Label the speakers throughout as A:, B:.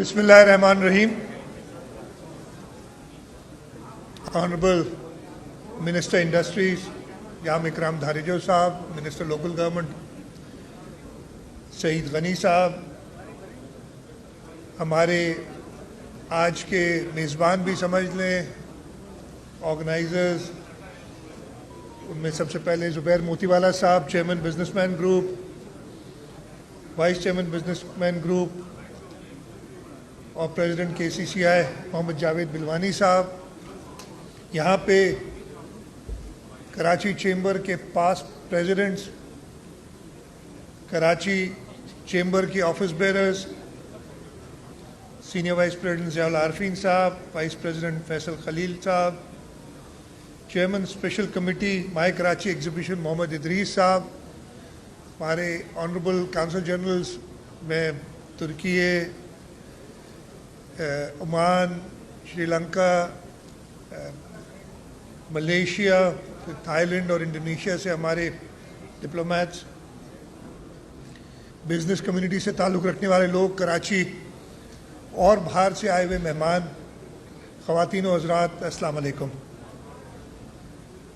A: Bismillahirrahmanirrahim. Honorable Minister Industries, Yam Ikram Dharijo Sahab, Minister Local Government, Saeed Ghani Sahab, हमारे आज के मेज़बान भी समझ लें, ऑर्गेनाइजर्स, उनमें सबसे पहले ज़ुबैर मोतीवाला साहब, chairman businessman group, vice chairman businessman group और प्रेसिडेंट KCCI मोहम्मद जावेद बिलवानी साहब, यहाँ पे कराची चेंबर के पास्ट प्रेसिडेंट्स, कराची चेंबर के office bearers, senior vice president Ziaul Arfeen साहब, वाइस प्रेसिडेंट फैसल खलील साहब, chairman special committee my Karachi exhibition Mohammad Idrees साहब, हमारे ऑनरेबल काउंसिल जनरल्स में तुर्की, ओमान, श्रीलंका, मलेशिया, थाईलैंड और इंडोनेशिया से हमारे डिप्लोमेट्स, बिजनेस कम्युनिटी से ताल्लुक़ रखने वाले लोग, कराची और बाहर से आए हुए मेहमान, ख़वातीन व हज़रात, अस्सलाम वालेकुम।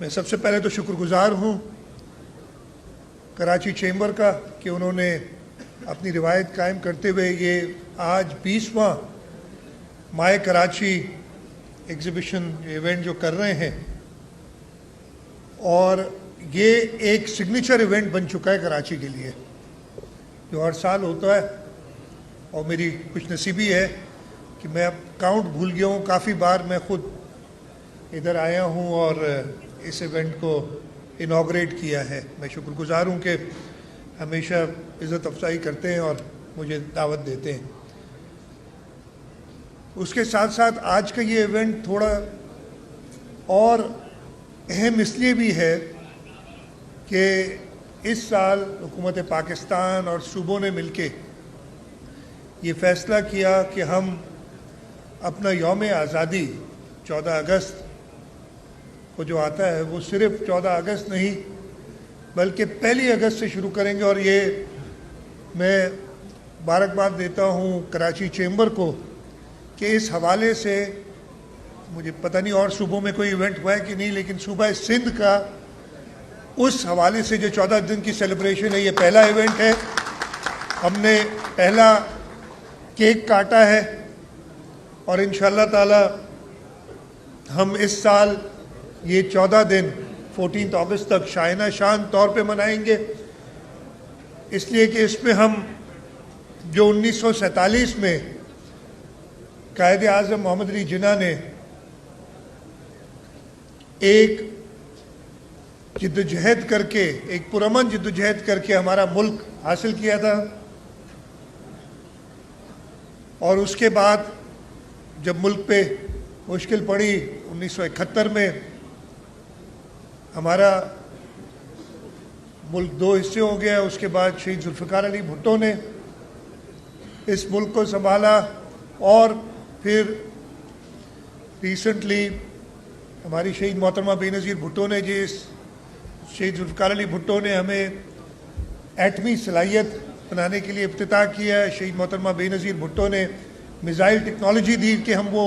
A: मैं सबसे पहले तो शुक्रगुज़ार हूँ कराची चेंबर का कि उन्होंने अपनी रिवायत कायम करते हुए ये आज 20वां माय कराची एग्ज़िबिशन इवेंट जो कर रहे हैं, और ये एक सिग्नेचर इवेंट बन चुका है कराची के लिए, जो हर साल होता है। और मेरी कुछ नसीबी है कि मैं अब काउंट भूल गया हूँ, काफ़ी बार मैं ख़ुद इधर आया हूँ और इस इवेंट को इनॉग्रेट किया है। मैं शुक्रगुज़ार हूँ कि हमेशा इज़्ज़त अफजाई करते हैं और मुझे दावत देते हैं। उसके साथ साथ आज का ये इवेंट थोड़ा और अहम इसलिए भी है कि इस साल हुकूमत पाकिस्तान और सूबों ने मिलके ये फ़ैसला किया कि हम अपना यौम आज़ादी 14 अगस्त को जो आता है वो सिर्फ़ 14 अगस्त नहीं बल्कि 1 अगस्त से शुरू करेंगे। और ये मैं मुबारकबाद देता हूँ कराची चेंबर को कि इस हवाले से, मुझे पता नहीं और सूबों में कोई इवेंट हुआ है कि नहीं, लेकिन सूबा सिंध का उस हवाले से जो 14 दिन की सेलिब्रेशन है, ये पहला इवेंट है। हमने पहला केक काटा है और इंशाअल्लाह ताला हम इस साल ये 14 दिन 14 अगस्त तक शायना शान तौर पे मनाएंगे, इसलिए कि इसमें हम जो 1947 में कायदे आज़म मोहम्मद अली जिन्ना ने एक जिद्दोजहद करके, एक पुरअमन जिद्दोजहद करके हमारा मुल्क हासिल किया था, और उसके बाद जब मुल्क पे मुश्किल पड़ी 1971 में, हमारा मुल्क 2 हिस्से हो गया। उसके बाद शहीद जुल्फ़िकार अली भुट्टो ने इस मुल्क को संभाला, और फिर रिसेंटली हमारी शहीद मोहतरमा बेनज़ीर भुट्टो ने, जिस शहीद जुल्फ़िकार अली भुट्टो ने हमें एटमी सलाहियत बनाने के लिए इफ्तिताह किया, शहीद मोहतरमा बेनज़ीर भुट्टो ने मिसाइल टेक्नोलॉजी दी कि हम वो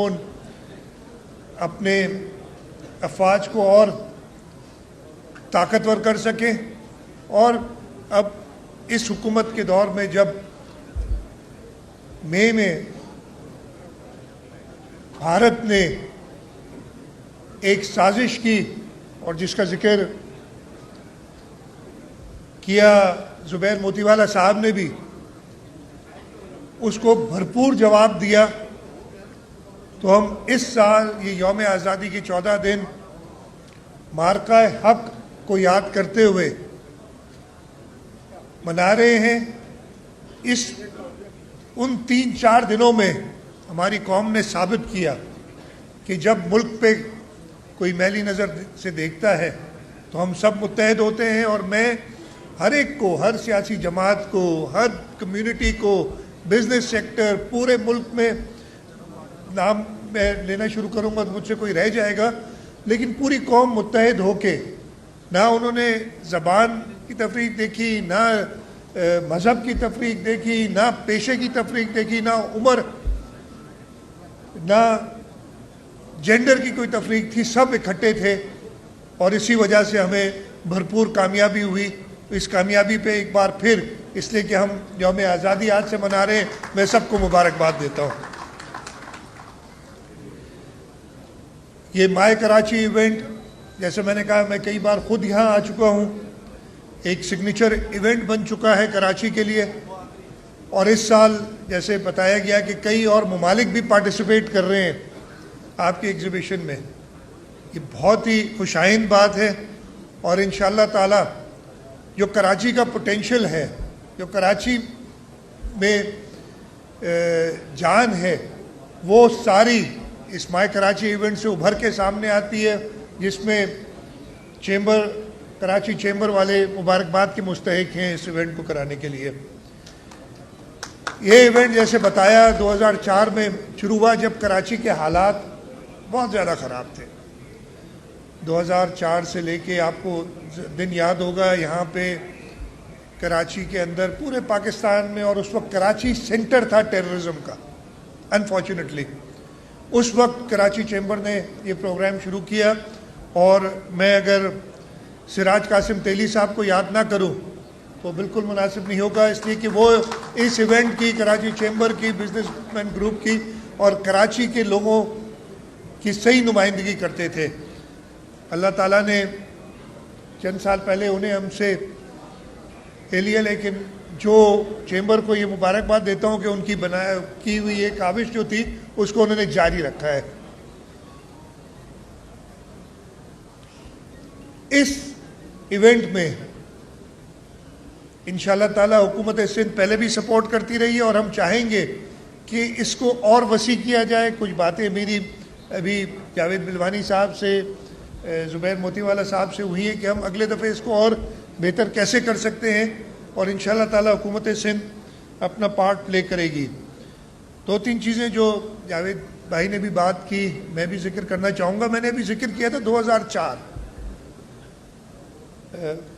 A: अपने अफवाज को और ताकतवर कर सकें। और अब इस हुकूमत के दौर में जब मई में भारत ने एक साजिश की और जिसका जिक्र किया ज़ुबैर मोतीवाला साहब ने भी, उसको भरपूर जवाब दिया, तो हम इस साल ये यौम आज़ादी की 14 दिन मार्का हक को याद करते हुए मना रहे हैं। इस उन 3-4 दिनों में हमारी कौम ने साबित किया कि जब मुल्क पे कोई मैली नज़र से देखता है तो हम सब मुत्तहद होते हैं। और मैं हर एक को, हर सियासी जमात को, हर कम्युनिटी को, बिज़नेस सेक्टर, पूरे मुल्क में, नाम मैं लेना शुरू करूँगा तो मुझसे कोई रह जाएगा, लेकिन पूरी कौम मुत्तहद होके, ना उन्होंने ज़बान की तफरीक देखी, ना मज़हब की तफरीक देखी, ना पेशे की तफरीक देखी, ना उम्र ना जेंडर की कोई तफरीक थी, सब इकट्ठे थे और इसी वजह से हमें भरपूर कामयाबी हुई। इस कामयाबी पे एक बार फिर, इसलिए कि हम यौम आज़ादी आज से मना रहे हैं, मैं सबको मुबारकबाद देता हूँ। ये माय कराची इवेंट, जैसे मैंने कहा, मैं कई बार खुद यहाँ आ चुका हूँ, एक सिग्नेचर इवेंट बन चुका है कराची के लिए। और इस साल जैसे बताया गया कि कई और ममालिक भी पार्टिसिपेट कर रहे हैं आपकी एग्ज़िबिशन में। ये बहुत ही खुशाइंद बात है और इंशाअल्लाह ताला जो कराची का पोटेंशियल है, जो कराची में जान है, वो सारी इस माय कराची इवेंट से उभर के सामने आती है, जिसमें चेंबर, कराची चेंबर वाले मुबारकबाद के मुस्तहिक हैं इस इवेंट को कराने के लिए। ये इवेंट जैसे बताया 2004 में शुरू हुआ, जब कराची के हालात बहुत ज़्यादा ख़राब थे। 2004 से लेके आपको दिन याद होगा, यहाँ पे कराची के अंदर, पूरे पाकिस्तान में, और उस वक्त कराची सेंटर था टेररिज्म का। अनफॉर्चुनेटली उस वक्त कराची चेंबर ने ये प्रोग्राम शुरू किया और मैं अगर सिराज कासिम तेली साहब को याद ना करूं तो बिल्कुल मुनासिब नहीं होगा, इसलिए कि वो इस इवेंट की, कराची चेंबर की, बिजनेसमैन ग्रुप की और कराची के लोगों की सही नुमाइंदगी करते थे। अल्लाह ताला ने चंद साल पहले उन्हें हमसे ले लिया, लेकिन जो चेंबर को ये मुबारकबाद देता हूँ कि उनकी की हुई एक काविश जो थी उसको उन्होंने जारी रखा है। इस इवेंट में इंशाअल्लाह ताला हुकूमत सिंध पहले भी सपोर्ट करती रही है और हम चाहेंगे कि इसको और वसी किया जाए। कुछ बातें मेरी अभी जावेद बिलवानी साहब से, ज़ुबैर मोतीवाला साहब से हुई है कि हम अगले दफ़े इसको और बेहतर कैसे कर सकते हैं और इंशाअल्लाह ताला हुकूमत सिंध अपना पार्ट प्ले करेगी। दो तीन चीज़ें जो जावेद भाई ने भी बात की, मैं भी जिक्र करना चाहूँगा। मैंने अभी जिक्र किया था 2004,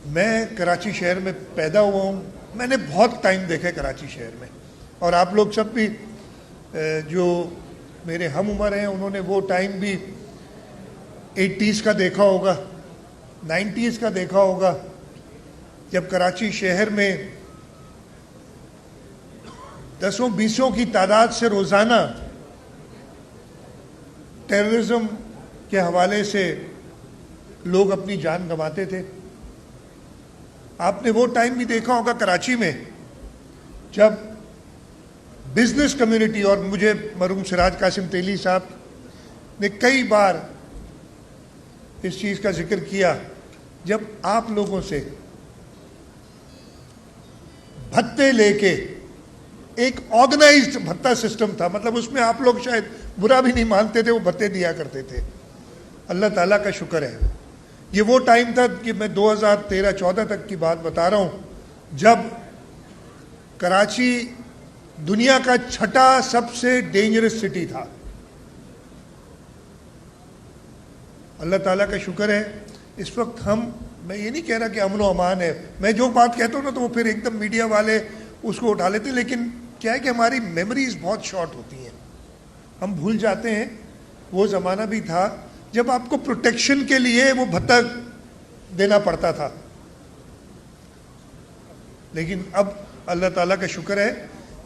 A: मैं कराची शहर में पैदा हुआ हूँ। मैंने बहुत टाइम देखा है कराची शहर में, और आप लोग सब भी जो मेरे हम उम्र हैं उन्होंने वो टाइम भी 80s का देखा होगा, 90s का देखा होगा, जब कराची शहर में 10-20 की तादाद से रोज़ाना टेररिज्म के हवाले से लोग अपनी जान गंवाते थे। आपने वो टाइम भी देखा होगा कराची में जब बिजनेस कम्युनिटी, और मुझे मरहूम सिराज कासिम तेली साहब ने कई बार इस चीज़ का जिक्र किया, जब आप लोगों से भत्ते लेके, एक ऑर्गेनाइज्ड भत्ता सिस्टम था, मतलब उसमें आप लोग शायद बुरा भी नहीं मानते थे, वो भत्ते दिया करते थे। अल्लाह ताला का शुक्र है, ये वो टाइम था कि मैं 2013-14 तक की बात बता रहा हूँ, जब कराची दुनिया का छठा सबसे डेंजरस सिटी था। अल्लाह ताला का शुक्र है इस वक्त मैं ये नहीं कह रहा कि अमन व अमान है, मैं जो बात कहता हूँ ना तो वो फिर एकदम मीडिया वाले उसको उठा लेते हैं, लेकिन क्या है कि हमारी मेमोरीज बहुत शॉर्ट होती हैं, हम भूल जाते हैं। वो ज़माना भी था जब आपको प्रोटेक्शन के लिए वो भत्ता देना पड़ता था, लेकिन अब अल्लाह ताला का शुक्र है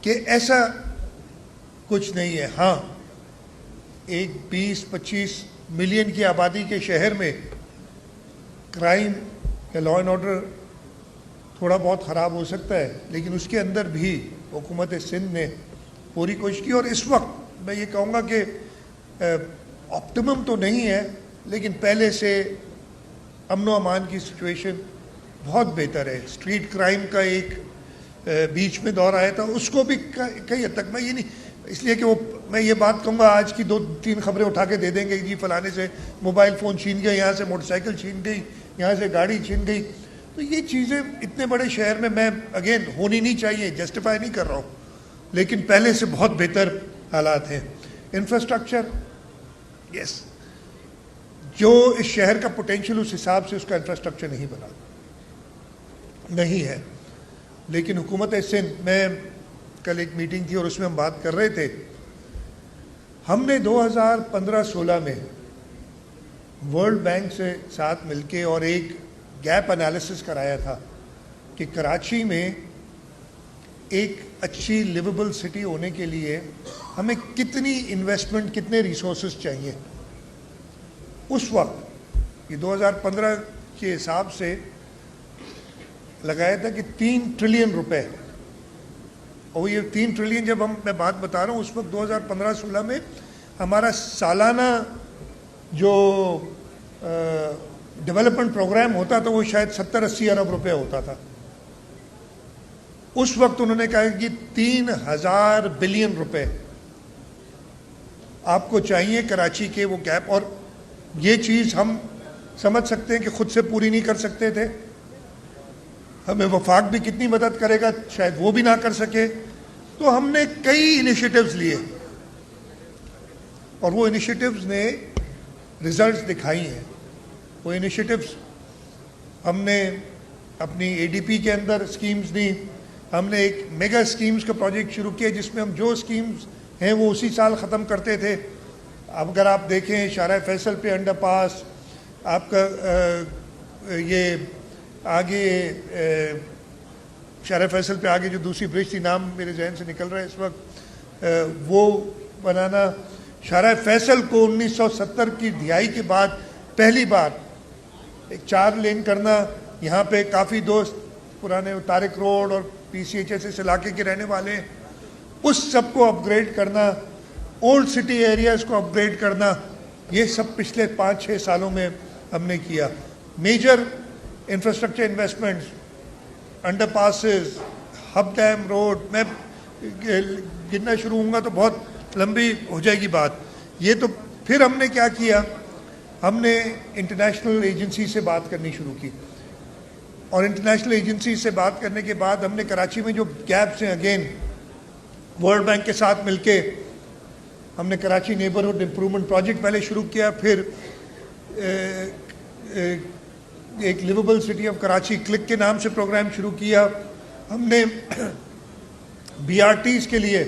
A: कि ऐसा कुछ नहीं है। हाँ, एक 20-25 मिलियन की आबादी के शहर में क्राइम या लॉ एंड ऑर्डर थोड़ा बहुत ख़राब हो सकता है, लेकिन उसके अंदर भी हुकूमत सिंध ने पूरी कोशिश की। और इस वक्त मैं ये कहूँगा कि ऑप्टिमम तो नहीं है, लेकिन पहले से अमन व अमान की सिचुएशन बहुत बेहतर है। स्ट्रीट क्राइम का एक बीच में दौर आया था, उसको भी कई हद तक, मैं ये नहीं इसलिए कि वो मैं ये बात कहूँगा आज की 2-3 खबरें उठा के दे देंगे जी फलाने से मोबाइल फ़ोन छीन गया, यहाँ से मोटरसाइकिल छीन गई, यहाँ से गाड़ी छीन गई, तो ये चीज़ें इतने बड़े शहर में मैं अगेन होनी नहीं चाहिए, जस्टिफाई नहीं कर रहा हूँ, लेकिन पहले से बहुत बेहतर हालात हैं। इंफ्रास्ट्रक्चर, यस, जो इस शहर का पोटेंशियल उस हिसाब से उसका इंफ्रास्ट्रक्चर नहीं बना, नहीं है। लेकिन हुकूमत सिंध, मैं कल एक मीटिंग थी और उसमें हम बात कर रहे थे, हमने 2015-16 में वर्ल्ड बैंक से साथ मिलके और एक गैप एनालिसिस कराया था कि कराची में एक अच्छी लिवेबल सिटी होने के लिए हमें कितनी इन्वेस्टमेंट, कितने रिसोर्सेज चाहिए। उस वक्त ये 2015 के हिसाब से लगाया था कि 3 ट्रिलियन रुपए, और ये 3 ट्रिलियन जब मैं बात बता रहा हूँ, उस वक्त 2015-16 में हमारा सालाना जो डेवलपमेंट प्रोग्राम होता था वो शायद 70-80 अरब रुपए होता था। उस वक्त उन्होंने कहा कि 3000 बिलियन रुपए आपको चाहिए कराची के वो गैप। और ये चीज़ हम समझ सकते हैं कि खुद से पूरी नहीं कर सकते थे, हमें वफाक भी कितनी मदद करेगा शायद वो भी ना कर सके। तो हमने कई इनिशिएटिव्स लिए और वो इनिशिएटिव्स ने रिजल्ट्स दिखाई हैं। वो इनिशिएटिव्स हमने अपनी एडीपी के अंदर स्कीम्स दी, हमने एक मेगा स्कीम्स का प्रोजेक्ट शुरू किया जिसमें हम जो स्कीम्स हैं वो उसी साल ख़त्म करते थे। अब अगर आप देखें शारा फैसल पे अंडरपास, आपका ये आगे शारा फैसल पे आगे जो दूसरी ब्रिज थी, नाम मेरे जहन से निकल रहा है इस वक्त, वो बनाना। शारा फैसल को 1970 की दिहाई के बाद पहली बार एक 4 लेन करना। यहाँ पे काफ़ी दोस्त पुराने तारिक रोड और PCHS इस इलाके के रहने वाले, उस सब को अपग्रेड करना, ओल्ड सिटी एरियाज़ को अपग्रेड करना, ये सब पिछले 5-6 सालों में हमने किया। Major infrastructure investments, underpasses, Hub dam road, मैं गिनना शुरू होऊंगा तो बहुत लंबी हो जाएगी बात। ये तो फिर हमने क्या किया, हमने इंटरनेशनल एजेंसी से बात करनी शुरू की और इंटरनेशनल एजेंसी से बात करने के बाद हमने कराची में जो गैप्स हैं, अगेन वर्ल्ड बैंक के साथ मिलके हमने कराची नेबरहुड इम्प्रूवमेंट प्रोजेक्ट पहले शुरू किया, फिर एक liveable city of Karachi click के नाम से प्रोग्राम शुरू किया। हमने BRTs के लिए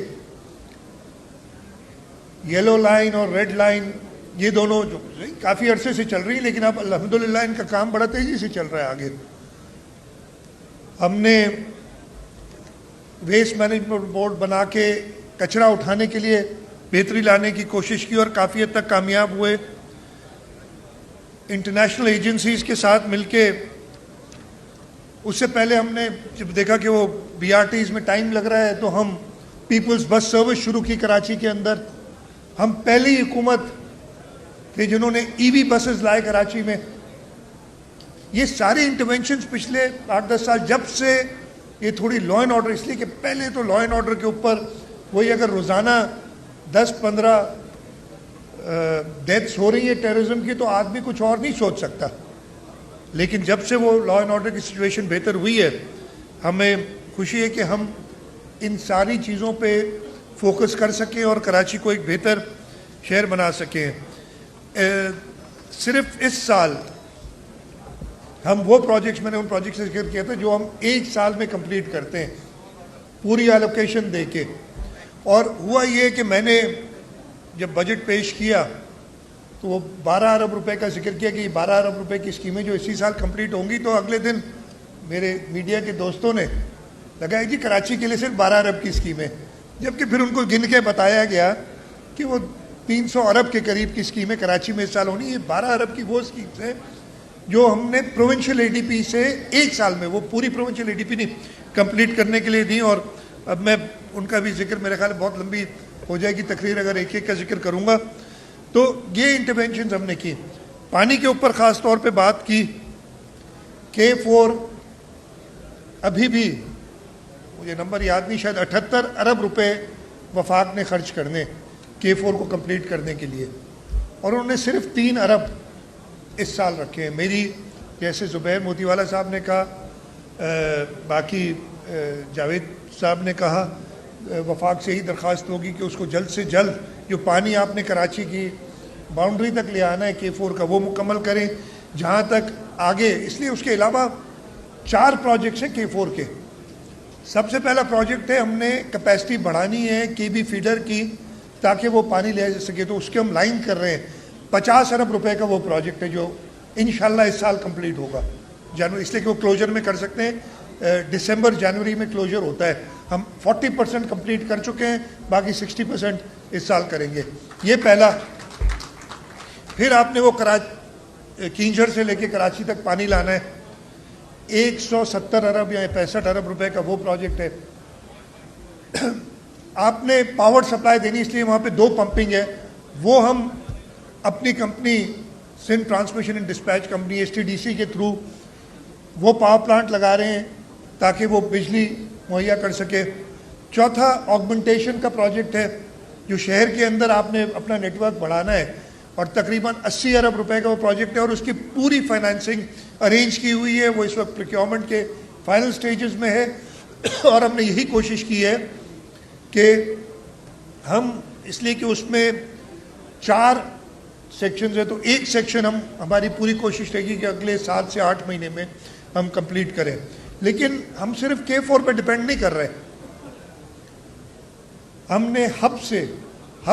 A: येलो लाइन और रेड लाइन, ये दोनों जो काफ़ी अरसे से चल रही है, लेकिन अब अल्हम्दुलिल्लाह इनका काम बड़ा तेज़ी से चल रहा है आगे। हमने वेस्ट मैनेजमेंट बोर्ड बना के कचरा उठाने के लिए बेहतरी लाने की कोशिश की और काफ़ी हद तक कामयाब हुए। इंटरनेशनल एजेंसीज़ के साथ मिलके, उससे पहले हमने जब देखा कि वो BRTs में टाइम लग रहा है तो हम पीपल्स बस सर्विस शुरू की कराची के अंदर। हम पहली हुकूमत थे जिन्होंने EV बसेस लाए कराची में। ये सारे इंटरवेंशंस पिछले 8-10 साल, जब से ये थोड़ी लॉ एंड ऑर्डर, इसलिए कि पहले तो लॉ एंड ऑर्डर के ऊपर वही अगर रोज़ाना 10-15 डेथ्स हो रही है टेररिज्म की तो आदमी कुछ और नहीं सोच सकता। लेकिन जब से वो लॉ एंड ऑर्डर की सिचुएशन बेहतर हुई है, हमें खुशी है कि हम इन सारी चीज़ों पे फोकस कर सकें और कराची को एक बेहतर शहर बना सकें। सिर्फ इस साल हम वो प्रोजेक्ट्स, मैंने उन प्रोजेक्ट्स से जिक्र किया था जो हम 1 साल में कंप्लीट करते हैं पूरी एलोकेशन दे के। और हुआ ये कि मैंने जब बजट पेश किया तो वो 12 अरब रुपए का जिक्र किया कि 12 अरब रुपए की स्कीमें जो इसी साल कंप्लीट होंगी। तो अगले दिन मेरे मीडिया के दोस्तों ने लगाया जी कराची के लिए सिर्फ 12 अरब की स्कीमें, जबकि फिर उनको गिन के बताया गया कि वो 300 अरब के करीब की स्कीमें कराची में इस साल होनी। ये 12 अरब की वो स्कीम्स हैं जो हमने प्रोविंशियल ADP से 1 साल में, वो पूरी प्रोविंशियल ADP नहीं, कंप्लीट करने के लिए दी। और अब मैं उनका भी जिक्र, मेरे ख्याल बहुत लंबी हो जाएगी तकरीर अगर एक एक का जिक्र करूँगा। तो ये इंटरवेंशन हमने की। पानी के ऊपर ख़ास तौर पे बात की। K4 अभी भी मुझे नंबर याद नहीं, शायद 78 अरब रुपए वफाक ने खर्च करने K4 को कंप्लीट करने के लिए, और उन्होंने सिर्फ 3 अरब इस साल रखे हैं। मेरी, जैसे ज़ुबैर मोतीवाला साहब ने कहा, बाकी जावेद साहब ने कहा, वफाक से ही दरख्वास्त होगी कि उसको जल्द से जल्द जो पानी आपने कराची की बाउंड्री तक ले आना है K4 का, वो मुकम्मल करें जहाँ तक आगे। इसलिए उसके अलावा 4 प्रोजेक्ट्स हैं K4 के। सबसे पहला प्रोजेक्ट है, हमने कैपेसिटी बढ़ानी है KB फीडर की ताकि वो पानी ले सके, तो उसके हम लाइन कर रहे हैं। 50 अरब रुपए का वो प्रोजेक्ट है जो इंशाल्लाह इस साल कंप्लीट होगा जनवरी, इसलिए कि वो क्लोजर में कर सकते हैं। दिसंबर जनवरी में क्लोजर होता है। हम 40% कंप्लीट कर चुके हैं, बाकी 60% इस साल करेंगे। ये पहला। फिर आपने वो कींझर से लेके कराची तक पानी लाना है, 170 अरब या 65 अरब रुपए का वो प्रोजेक्ट है। आपने पावर सप्लाई देनी, इसलिए वहाँ पे 2 पंपिंग है, वो हम अपनी company Sindh transmission and dispatch company STDC के थ्रू वो पावर प्लांट लगा रहे हैं ताकि वो बिजली मुहैया कर सके। चौथा ऑगमेंटेशन का प्रोजेक्ट है, जो शहर के अंदर आपने अपना नेटवर्क बढ़ाना है, और तकरीबन 80 अरब रुपए का वो प्रोजेक्ट है, और उसकी पूरी फाइनेंसिंग अरेंज की हुई है। वो इस वक्त प्रोक्योरमेंट के फाइनल स्टेजेस में है, और हमने यही कोशिश की है कि हम, इसलिए कि उसमें 4 सेक्शन है, तो एक सेक्शन हमारी पूरी कोशिश रहेगी कि अगले 7 से 8 महीने में हम कंप्लीट करें। लेकिन हम सिर्फ K4 पे डिपेंड नहीं कर रहे। हमने हब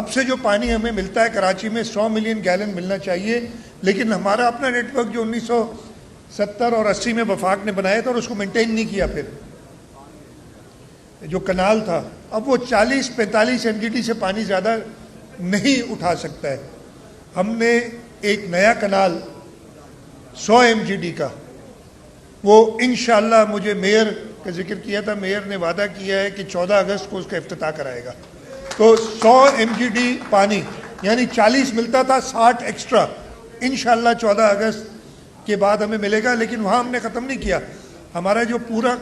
A: से जो पानी हमें मिलता है कराची में 100 मिलियन गैलन मिलना चाहिए, लेकिन हमारा अपना नेटवर्क जो 1970 और 80 में वफाक ने बनाया था और उसको मेंटेन नहीं किया, फिर जो कनाल था, अब वो 40-45 MGD से पानी ज़्यादा नहीं उठा सकता है। हमने एक नया कनाल 100 MGD का, वो इंशाल्लाह, मुझे मेयर का जिक्र किया था, मेयर ने वादा किया है कि 14 अगस्त को उसका इफ्तिताह कराएगा। तो 100 MGD पानी, यानी 40 मिलता था, 60 एक्स्ट्रा इंशाल्लाह 14 अगस्त के बाद हमें मिलेगा। लेकिन वहाँ हमने ख़त्म नहीं किया। हमारा जो पूरा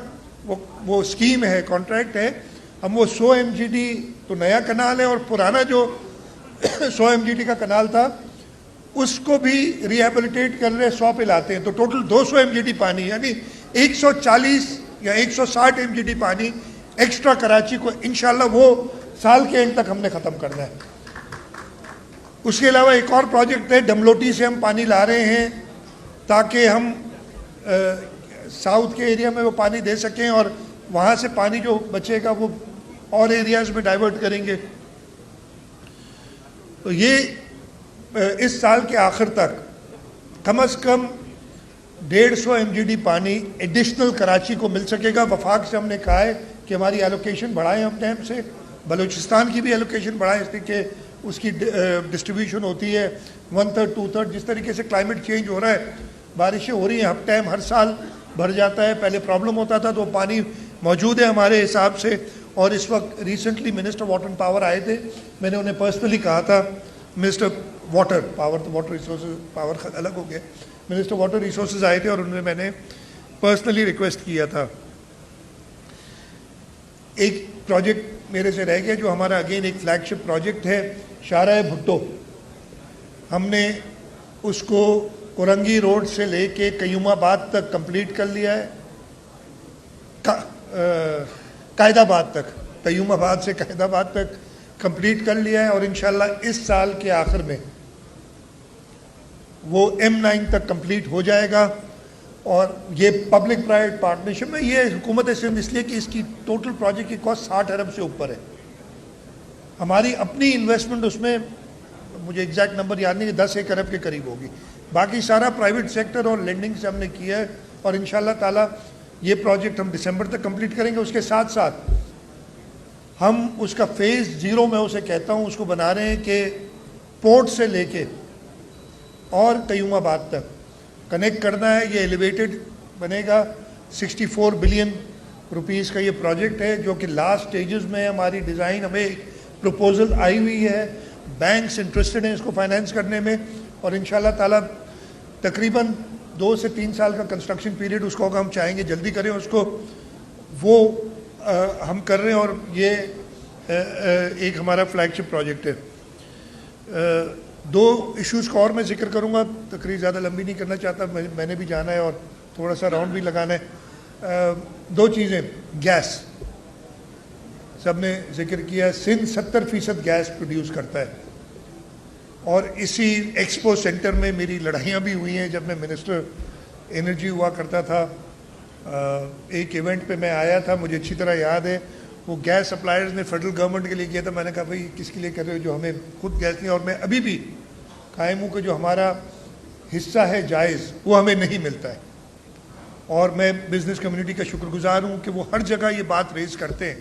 A: वो स्कीम है, कॉन्ट्रैक्ट है, हम वो 100 MGD तो नया कनाल है, और पुराना जो 100 MGD का कनाल था उसको भी रिहेबिलिटेट कर रहे, 100 पे लाते हैं, तो टोटल 200 MGD पानी, यानी 140 या 160 MGD पानी एक्स्ट्रा कराची को इंशाल्लाह वो साल के एंड तक हमने ख़त्म करना है। उसके अलावा एक और प्रोजेक्ट है, डमलोटी से हम पानी ला रहे हैं ताकि हम साउथ के एरिया में वो पानी दे सकें, और वहाँ से पानी जो बचेगा वो और एरियाज में डाइवर्ट करेंगे। तो ये इस साल के आखिर तक कम से कम 150 MGD पानी एडिशनल कराची को मिल सकेगा। वफाक से हमने कहा है कि हमारी एलोकेशन बढ़ाएं अपने टाइम से, बलूचिस्तान की भी एलोकेशन बढ़ाएं, इसलिए कि उसकी डिस्ट्रीब्यूशन होती है 1/3 2/3। जिस तरीके से क्लाइमेट चेंज हो रहा है, बारिशें हो रही हैं, हर टाइम हर साल भर जाता है। पहले प्रॉब्लम होता था, तो पानी मौजूद है हमारे हिसाब से। और इस वक्त recently minister water and power आए थे, मैंने उन्हें पर्सनली कहा था, मिनिस्टर वाटर पावर, तो वाटर रिसोर्सेज पावर अलग हो गया, मिनिस्टर वाटर रिसोर्सेज आए थे, और उन्हें मैंने पर्सनली रिक्वेस्ट किया था। एक प्रोजेक्ट मेरे से रह गया जो हमारा अगेन एक फ्लैगशिप प्रोजेक्ट है, शाहराह भुट्टो। हमने उसको कुरंगी रोड से लेके कयूमाबाद तक कंप्लीट कर लिया है, कायदाबाद तक, कयूमाबाद से कायदाबाद तक कंप्लीट कर लिया है, और इंशाल्लाह इस साल के आखिर में वो M9 तक कंप्लीट हो जाएगा। और ये पब्लिक प्राइवेट पार्टनरशिप में, ये हुकूमत सिंध इसलिए कि इसकी टोटल प्रोजेक्ट की कॉस्ट 60 अरब से ऊपर है। हमारी अपनी इन्वेस्टमेंट उसमें, मुझे एग्जैक्ट नंबर याद नहीं, 10 अरब के करीब होगी। बाकी सारा प्राइवेट सेक्टर और लेंडिंग से हमने किया है, और इंशाल्लाह ताला ये प्रोजेक्ट हम दिसंबर तक कंप्लीट करेंगे। उसके साथ साथ हम उसका फेज़ 0 में उसे कहता हूँ, उसको बना रहे हैं कि पोर्ट से लेके और कयूमाबाद तक कनेक्ट करना है। ये एलिवेटेड बनेगा, 64 बिलियन रुपीस का ये प्रोजेक्ट है, जो कि लास्ट स्टेजेस में हमारी डिज़ाइन, हमें प्रपोजल आई हुई है, बैंक्स इंटरेस्टेड हैं इसको फाइनेंस करने में, और इंशाल्लाह ताला तकरीबन 2 से 3 साल का कंस्ट्रक्शन पीरियड उसको हम चाहेंगे जल्दी करें उसको, वो हम कर रहे हैं। और ये एक हमारा फ्लैगशिप प्रोजेक्ट है। 2 इश्यूज़ का और मैं जिक्र करूँगा, तकरीर ज़्यादा लंबी नहीं करना चाहता, मैंने भी जाना है और थोड़ा सा राउंड भी लगाना है। 2 चीज़ें, गैस सब ने जिक्र किया, सिंध 70% गैस प्रोड्यूस करता है, और इसी एक्सपो सेंटर में मेरी लड़ाइयाँ भी हुई हैं जब मैं मिनिस्टर एनर्जी हुआ करता था। एक इवेंट पे मैं आया था, मुझे अच्छी तरह याद है, वो गैस सप्लायर्स ने फेडरल गवर्नमेंट के लिए किया था। मैंने कहा भाई किसके लिए कर रहे हो जो हमें खुद गैस नहीं, और मैं अभी भी कायम हूँ कि जो हमारा हिस्सा है जायज़ वो हमें नहीं मिलता है। और मैं बिज़नेस कम्युनिटी का शुक्रगुजार हूँ कि वो हर जगह ये बात रेज़ करते हैं,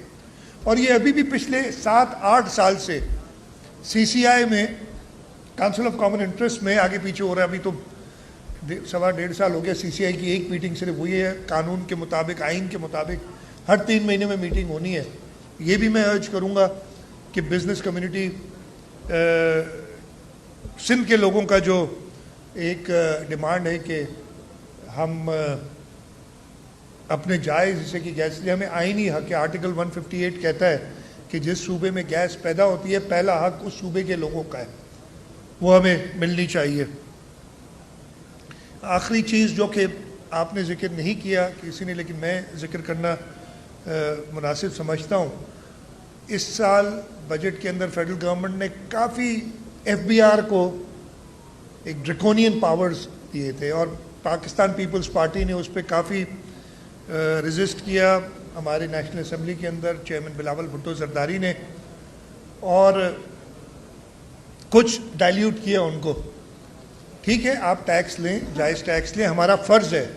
A: और ये अभी भी पिछले 7-8 साल से CCI में, काउंसिल ऑफ कॉमन इंटरेस्ट में आगे पीछे हो रहा है। अभी तो 1.5 साल हो गया CCI की एक मीटिंग सिर्फ हुई है। कानून के मुताबिक, आइन के मुताबिक हर 3 महीने में मीटिंग होनी है। ये भी मैं अर्ज करूँगा कि बिज़नेस कम्युनिटी, सिंध के लोगों का जो एक डिमांड है कि हम अपने जायज़ हिस्से की गैस लिए, हमें आईनी हक है। आर्टिकल 158 कहता है कि जिस सूबे में गैस पैदा होती है पहला हक उस सूबे के लोगों का है, वो हमें मिलनी चाहिए। आखिरी चीज़ जो कि आपने जिक्र नहीं किया किसी ने, लेकिन मैं जिक्र करना मुनासिब समझता हूँ, इस साल बजट के अंदर फेडरल गवर्नमेंट ने काफ़ी FBR को एक ड्रैकोनियन पावर्स दिए थे, और पाकिस्तान पीपल्स पार्टी ने उस पर काफ़ी रेजिस्ट किया। हमारे नेशनल असम्बली के अंदर चेयरमैन बिलावल भुट्टो जरदारी ने, और कुछ डाइल्यूट किया उनको। ठीक है, आप टैक्स लें, जायज़ टैक्स लें, हमारा फ़र्ज़ है,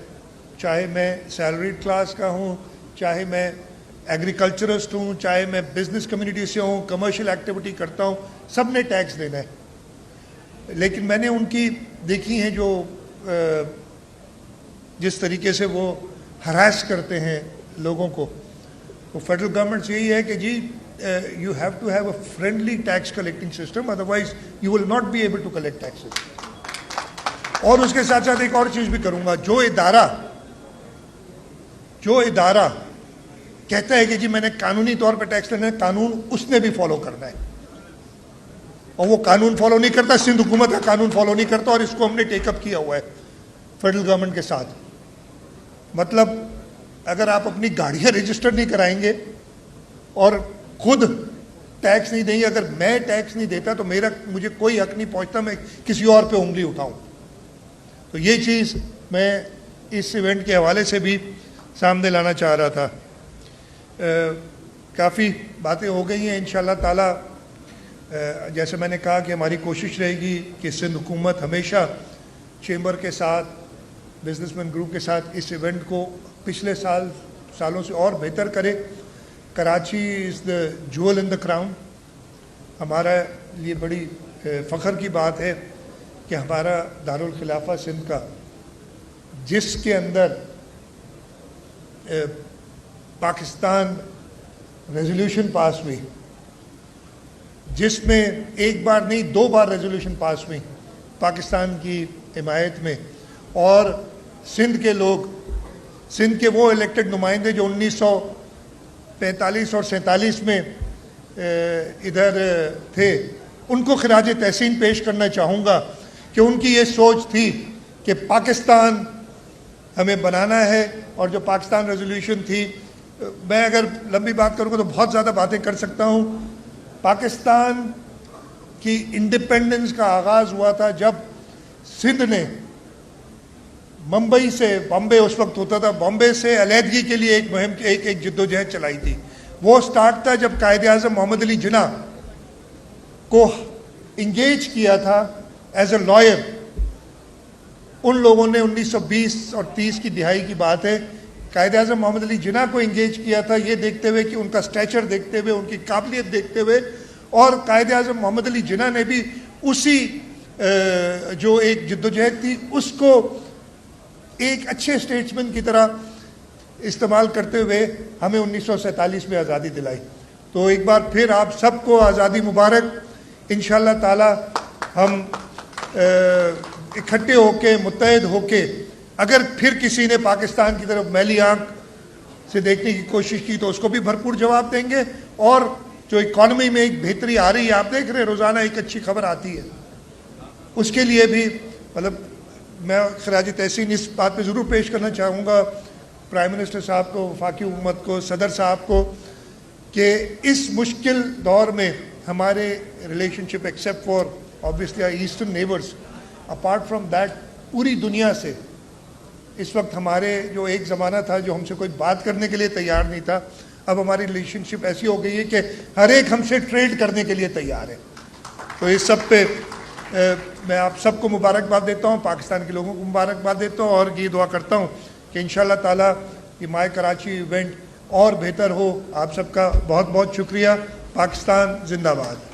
A: चाहे मैं सैलरीड क्लास का हूँ, चाहे मैं एग्रीकल्चरिस्ट हूँ, चाहे मैं बिज़नेस कम्युनिटी से हूँ, कमर्शियल एक्टिविटी करता हूँ, सब ने टैक्स देना है। लेकिन मैंने उनकी देखी हैं जो जिस तरीके से वो हरास करते हैं लोगों को, वो फेडरल गवर्नमेंट से यही है कि जी you have to have a friendly tax collecting system, otherwise you will not be able to collect taxes. और उसके साथ साथ एक और चीज़ भी करूँगा, जो इदारा कहता है कि जी मैंने कानूनी तौर पर टैक्स लेना है, कानून उसने भी फॉलो करना है, और वो कानून फॉलो नहीं करता, सिंध हुकूमत का कानून फॉलो नहीं करता, और इसको हमने टेकअप किया हुआ है फेडरल गवर्नमेंट के साथ। मतलब अगर आप अपनी गाड़ियाँ रजिस्टर नहीं कराएंगे और खुद टैक्स नहीं देंगे, अगर मैं टैक्स नहीं देता तो मुझे कोई हक नहीं पहुँचता मैं किसी और पे उंगली उठाऊँ। तो ये चीज़ मैं इस इवेंट के हवाले से भी सामने लाना चाह रहा था। काफ़ी बातें हो गई हैं। इंशाअल्लाह ताला जैसे मैंने कहा कि हमारी कोशिश रहेगी कि सिंध हुकूमत हमेशा चेंबर के साथ, बिजनेसमैन ग्रुप के साथ इस इवेंट को पिछले सालों से और बेहतर करे। Karachi is the jewel in the crown. हमारा लिए बड़ी फ़ख्र की बात है कि हमारा दारुल खिलाफा सिंध का, जिसके अंदर पाकिस्तान रेजोल्यूशन पास हुई, जिसमें एक बार नहीं 2 बार रेजोल्यूशन पास हुई पाकिस्तान की हिमायत में, और सिंध के लोग, सिंध के वो इलेक्टेड नुमाइंदे जो 1945 और 47 में इधर थे, उनको खिराज तहसीन पेश करना चाहूँगा कि उनकी ये सोच थी कि पाकिस्तान हमें बनाना है, और जो पाकिस्तान रेजोल्यूशन थी, मैं अगर लंबी बात करूँगा तो बहुत ज़्यादा बातें कर सकता हूँ। पाकिस्तान की इंडिपेंडेंस का आगाज़ हुआ था जब सिंध ने मुंबई से, बॉम्बे उस वक्त होता था, बॉम्बे से अलहदगी के लिए एक मुहिम, एक जद्दोजहद चलाई थी। वो स्टार्ट था जब कायदे आज़म मोहम्मद अली जिन्ना को इंगेज किया था एज अ लॉयर। उन लोगों ने 1920 और 30 की दिहाई की बात है, कायदे आज़म मोहम्मद अली जिन्ना को इंगेज किया था, ये देखते हुए कि उनका स्टैचर देखते हुए, उनकी काबिलियत देखते हुए, और कायदे आज़म मोहम्मद अली जिन्ना ने भी उसी जो एक जद्दोजहद थी उसको एक अच्छे स्टेट्समैन की तरह इस्तेमाल करते हुए हमें 1947 में आज़ादी दिलाई। तो एक बार फिर आप सबको आज़ादी मुबारक। इंशाअल्लाह ताला हम इकट्ठे होके, मुत्तहद होके, अगर फिर किसी ने पाकिस्तान की तरफ मैली आंख से देखने की कोशिश की तो उसको भी भरपूर जवाब देंगे। और जो इकॉनमी में एक बेहतरी आ रही है, आप देख रहे हैं रोज़ाना एक अच्छी खबर आती है, उसके लिए भी मतलब मैं खराज तहसीन इस बात पे ज़रूर पेश करना चाहूँगा प्राइम मिनिस्टर साहब को, वफाकी हुकूमत को, सदर साहब को, कि इस मुश्किल दौर में हमारे relationship, except for obviously eastern neighbours, apart from that पूरी दुनिया से इस वक्त हमारे जो एक ज़माना था जो हमसे कोई बात करने के लिए तैयार नहीं था, अब हमारी रिलेशनशिप ऐसी हो गई है कि हर एक हमसे ट्रेड करने के लिए तैयार है। तो इस सब पे मैं आप सबको मुबारकबाद देता हूँ, पाकिस्तान के लोगों को मुबारकबाद देता हूँ और ये दुआ करता हूँ कि इंशाअल्लाह ताला ये माय कराची इवेंट और बेहतर हो। आप सबका बहुत बहुत शुक्रिया। पाकिस्तान जिंदाबाद।